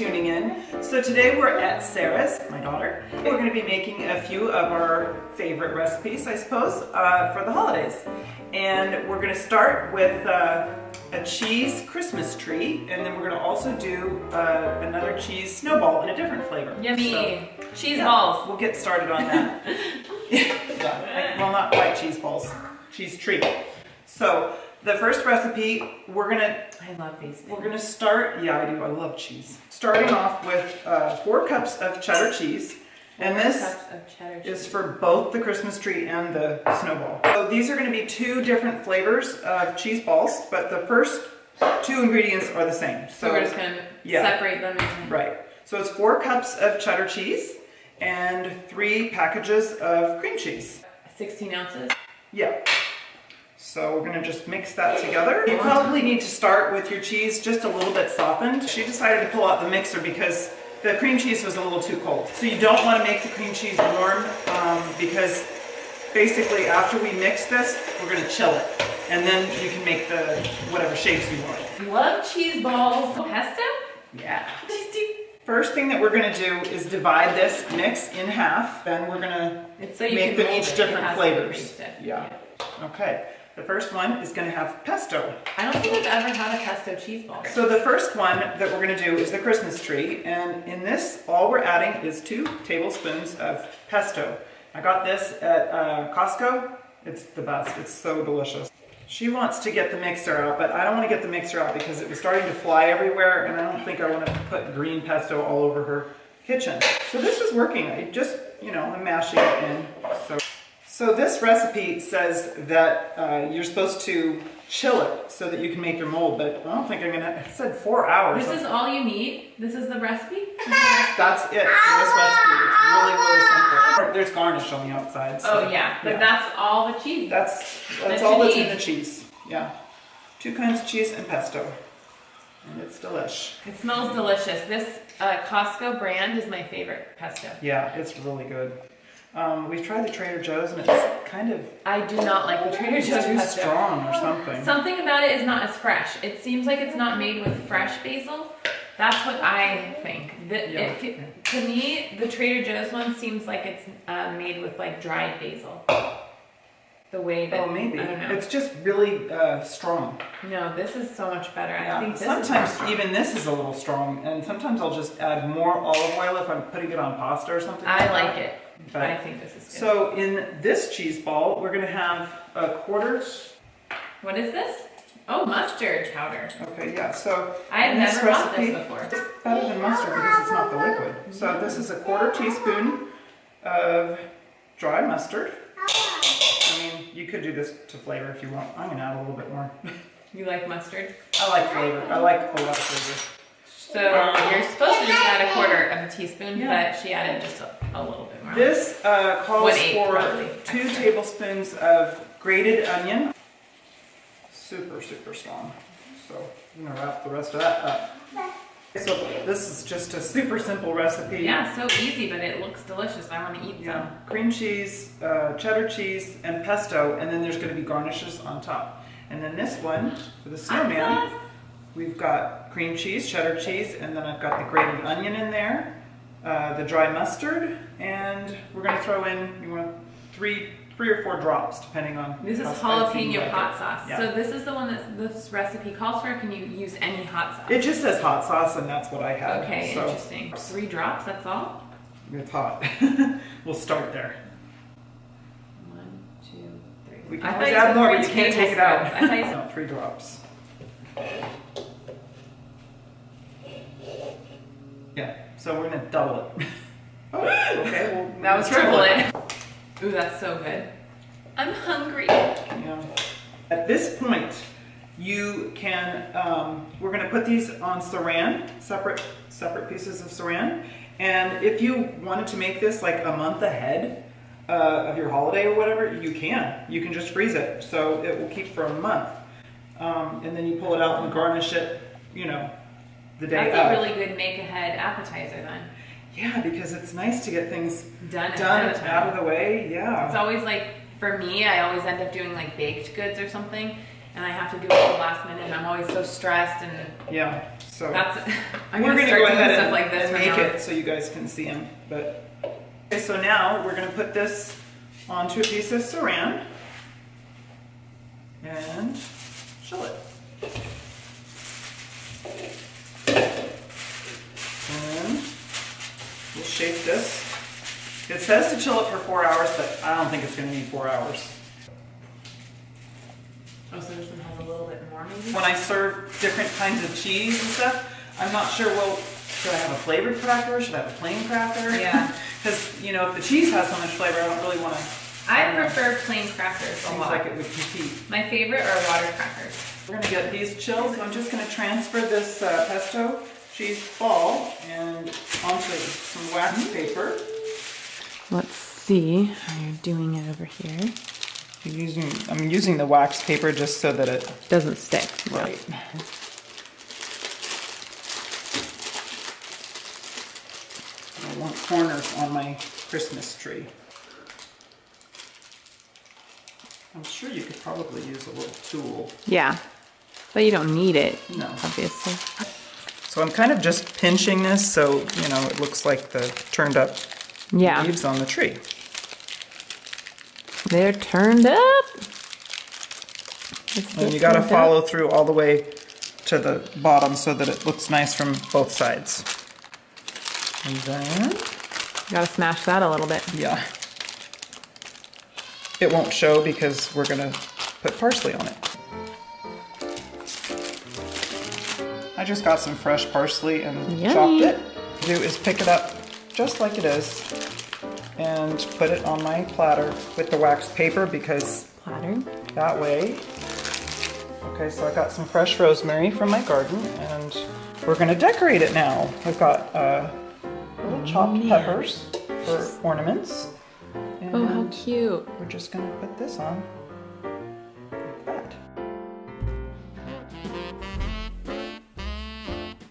tuning in. So today we're at Sarah's, my daughter. We're going to be making a few of our favorite recipes, I suppose, for the holidays. And we're going to start with a cheese Christmas tree, and then we're going to also do another cheese snowball in a different flavor. Yummy! So, cheese balls. We'll get started on that. Well, not quite cheese balls, cheese tree. So the first recipe, I love these things. We're gonna start, yeah I do, I love cheese. Starting off with 4 cups of cheddar cheese. And this is for both the Christmas tree and the snowball. So these are gonna be 2 different flavors of cheese balls, but the first 2 ingredients are the same. So we're just gonna separate them. Right. So it's 4 cups of cheddar cheese and 3 packages of cream cheese. 16 ounces? Yeah. So we're gonna just mix that together. You probably need to start with your cheese just a little bit softened. She decided to pull out the mixer because the cream cheese was a little too cold. So you don't wanna make the cream cheese warm because basically after we mix this, we're gonna chill it. And then you can make the whatever shapes you want. Love cheese balls. Pesto? Yeah. First thing that we're gonna do is divide this mix in half. Then we're gonna make them each different flavors. Yeah. Okay. The first one is going to have pesto. I don't think I've ever had a pesto cheese ball. So the first one that we're going to do is the Christmas tree, and in this all we're adding is 2 tablespoons of pesto. I got this at Costco. It's the best. It's so delicious. She wants to get the mixer out, but I don't want to get the mixer out because it was starting to fly everywhere, and I don't think I want to put green pesto all over her kitchen. So this is working. I just, I'm mashing it in. So this recipe says that you're supposed to chill it so that you can make your mold, but I don't think I'm gonna, it said 4 hours. This is all you need? This is the recipe? That's it for this recipe. It's really, really simple. There's garnish on the outside. So, oh yeah, but that's all the cheese. That's all that's in the cheese, yeah. 2 kinds of cheese and pesto, and it's delish. It smells delicious. This Costco brand is my favorite pesto. Yeah, it's really good. We've tried the Trader Joe's and it's kind of... I do not like the Trader Joe's too pesto. Strong or something. Something about it is not as fresh. It seems like it's not made with fresh basil. That's what I think. To me, the Trader Joe's one seems like it's made with like dried basil. The way that... Oh, maybe. I don't know. It's just really strong. No, this is so much better. Yeah. I think this sometimes even this is a little strong, and sometimes I'll just add more olive oil if I'm putting it on pasta or something. I like it. But I think this is good. So in this cheese ball, we're going to have a quarters. What is this? Oh, mustard powder. Okay, yeah. So I have never bought this before. It's better than mustard because it's not the liquid. So this is a 1/4 teaspoon of dry mustard. I mean, you could do this to flavor if you want. I'm going to add a little bit more. You like mustard? I like flavor. I like a lot of flavor. So you're supposed to just add a 1/4 of a teaspoon, but she added just a little bit more. This calls for probably, 2 tablespoons of grated onion. Super, super strong. So I'm going to wrap the rest of that up. So this is just a super simple recipe. Yeah, so easy, but it looks delicious. I want to eat some. Cream cheese, cheddar cheese, and pesto, and then there's going to be garnishes on top. And then this one, for the snowman, we've got cream cheese, cheddar cheese, and then I've got the grated onion in there, the dry mustard, and we're going to throw in 3 or 4 drops, depending on. This is jalapeno hot sauce. Yeah. So this is the one that this recipe calls for. Can you use any hot sauce? It just says hot sauce, and that's what I have. Okay, so interesting. 3 drops, that's all? It's hot. We'll start there. 1, 2, 3. We can always add more, but you can't take it out. I thought you said 3 drops. Yeah, so we're gonna double it. Oh, okay, well, that was triple it. Ooh, that's so good. I'm hungry. Yeah. At this point, you can, we're gonna put these on saran, separate pieces of saran. And if you wanted to make this like a month ahead of your holiday or whatever, you can. You can just freeze it, so it will keep for a month. And then you pull it out and garnish it, the day That's a really good make-ahead appetizer then. Yeah, because it's nice to get things done out of the way. Yeah. It's always like, for me, I always end up doing like baked goods or something, and I have to do it at the last minute, and I'm always so stressed. And yeah. So I'm we're gonna going to go start doing ahead stuff like this and right make now. it so you guys can see them. But okay, so now we're going to put this onto a piece of saran and chill it. And we'll shape this. It says to chill it for 4 hours, but I don't think it's going to need 4 hours. Oh, so this one has a little bit more maybe? When I serve different kinds of cheese and stuff, I'm not sure, well, should I have a flavored cracker? Should I have a plain cracker? Yeah. Because, you know, if the cheese has so much flavor, I don't really want to. I prefer plain crackers a Seems lot. like it would compete. My favorite are water crackers. We're going to get these chilled. I'm just going to transfer this pesto cheese ball and onto some wax paper. Let's see how you're doing it over here. I'm using the wax paper just so that it doesn't stick. Right. I want corners on my Christmas tree. I'm sure you could probably use a little tool. Yeah, but you don't need it. No. Obviously. So I'm kind of just pinching this so, you know, it looks like the turned up leaves on the tree. They're turned up. And you got to follow through all the way to the bottom so that it looks nice from both sides. And then... Got to smash that a little bit. Yeah. It won't show because we're going to put parsley on it. I just got some fresh parsley and chopped it. What I do is pick it up just like it is and put it on my platter with the wax paper because that way. Okay, so I got some fresh rosemary from my garden and we're going to decorate it now. I've got little chopped peppers for ornaments. And oh, how cute. We're just going to put this on like that.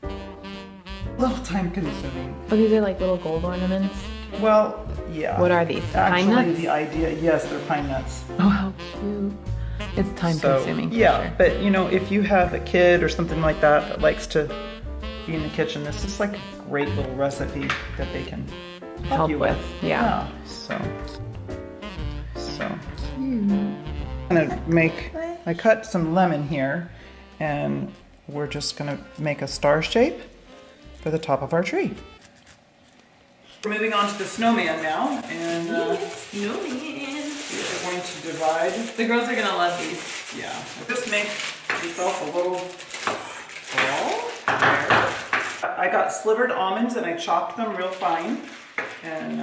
A little time consuming. Oh, these are like little gold ornaments? Well, yeah. What are these? Actually, Pine nuts? the idea, yes, they're pine nuts. Oh, how cute. It's time consuming. Yeah, sure. but you know, if you have a kid or something like that likes to be in the kitchen, this is like a great little recipe that they can help you with. Yeah. So I'm gonna I cut some lemon here and we're just gonna make a star shape for the top of our tree. We're moving on to the snowman now, and Snowman. we're going to divide. The girls are gonna love these. Yeah, just make yourself a little ball there. I got slivered almonds and I chopped them real fine, and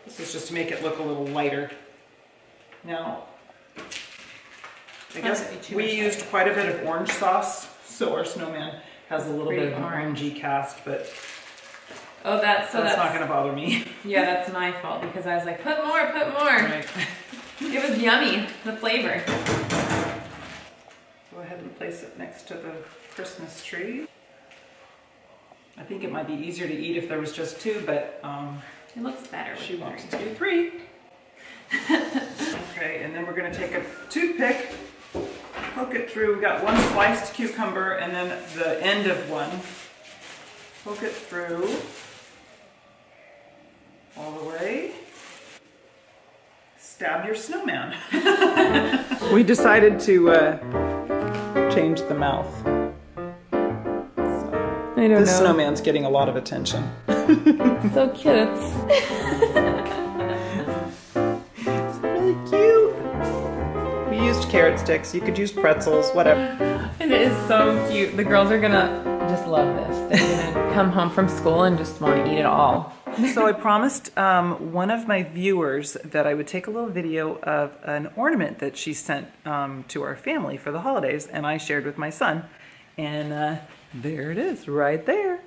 this is just to make it look a little lighter. Now, I guess we used quite a bit of orange sauce, so our snowman has a little bit of an orangey cast, but that's not going to bother me. Yeah, that's my fault because I was like, put more, put more. Right. It was yummy, the flavor. Go ahead and place it next to the Christmas tree. I think it might be easier to eat if there was just two, but it looks better. She wants to do three. Okay, and then we're going to take a toothpick, poke it through. We got one sliced cucumber and then the end of one. Poke it through all the way. Stab your snowman. We decided to change the mouth. I don't know. This snowman's getting a lot of attention. So cute. It's really cute. We used carrot sticks. You could use pretzels, whatever. It is so cute. The girls are gonna just love this. They're gonna come home from school and just want to eat it all. So I promised one of my viewers that I would take a little video of an ornament that she sent to our family for the holidays, and I shared with my son. And there it is, right there.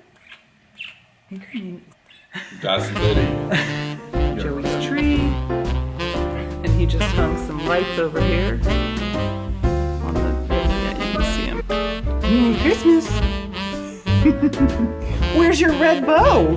That's Betty. Joey's tree. And he just hung some lights over here. On the, yeah, you can see him. Merry Christmas! Where's your red bow?